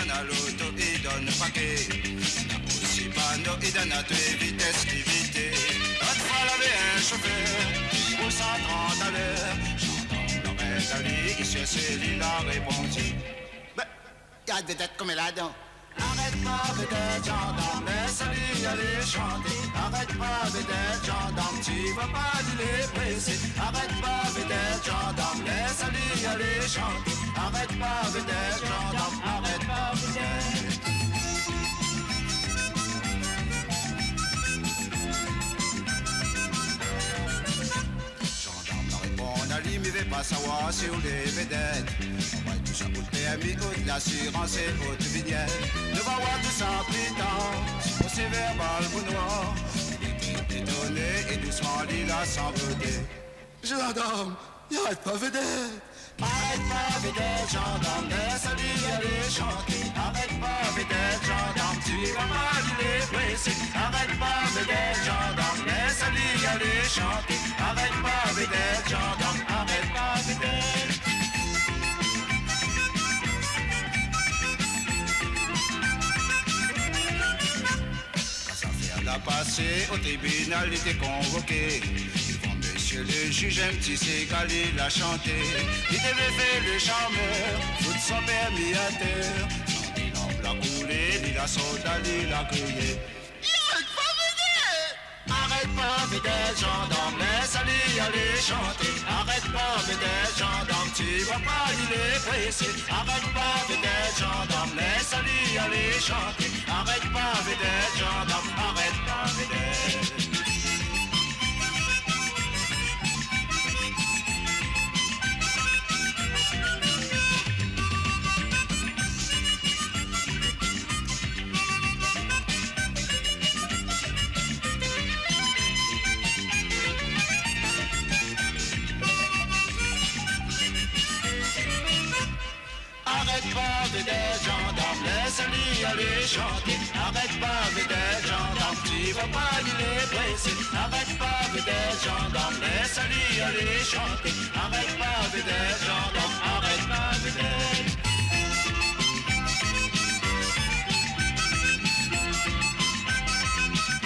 donne à l'auto, il donne paquet. N'a aussi panneau, il donne à toute vitesse, limité. L'autre fois, il avait un chauffeur, pour 130 à l'heure. J'entends Lorette Ali, il cherchait, il a répondu. Ben, y a des têtes comme là-dedans. Arrête pas vedette gendarme, laisse-lui aller chanter. Arrête pas vedette gendarme, tu vas pas les presser. Arrête pas vedette gendarme, laisse-lui aller chanter. Arrête pas vedette gendarme, arrête pas vedette. Gendarme la répond à lui, mais veut pas savoir sur les vedettes. On va tout ça pour le PMI, haute l'assurance et haute vignette. Ne va voir tout ça plus tard, si procès verbal pour noir. Il était étonné et doucement il a s'envolé. Gendarme, y'arrête pas vedette. Arrête pas vedette, gendarme, laisse-lui aller chanter. Arrête pas vedette, gendarme, tu vas pas les presser. Arrête pas vedette, gendarme, laisse-lui aller chanter. Arrête pas vedette, gendarme, arrête pas vedette. La passé au tribunal, il était convoqué. Devant monsieur le juge, un petit ségal, il a chanté. Il devait faire le charmeur, foutre son permis à terre. Son bilan l'a coulé, il a sauté, il a crié. Arrête pas vedette gendarme, laisse-lui aller chanter. Arrête pas vedette gendarme, tu vas pas il est pressé. Arrête pas vedette gendarme, laisse-lui aller chanter. Arrête pas vedette gendarme, arrête pas vedette. Arrête pas vedette gendarme, laisse-lui aller chanter. Arrête pas vedette gendarme, tu vas pas il est pressé. Arrête pas vedette gendarme, laisse-lui aller chanter.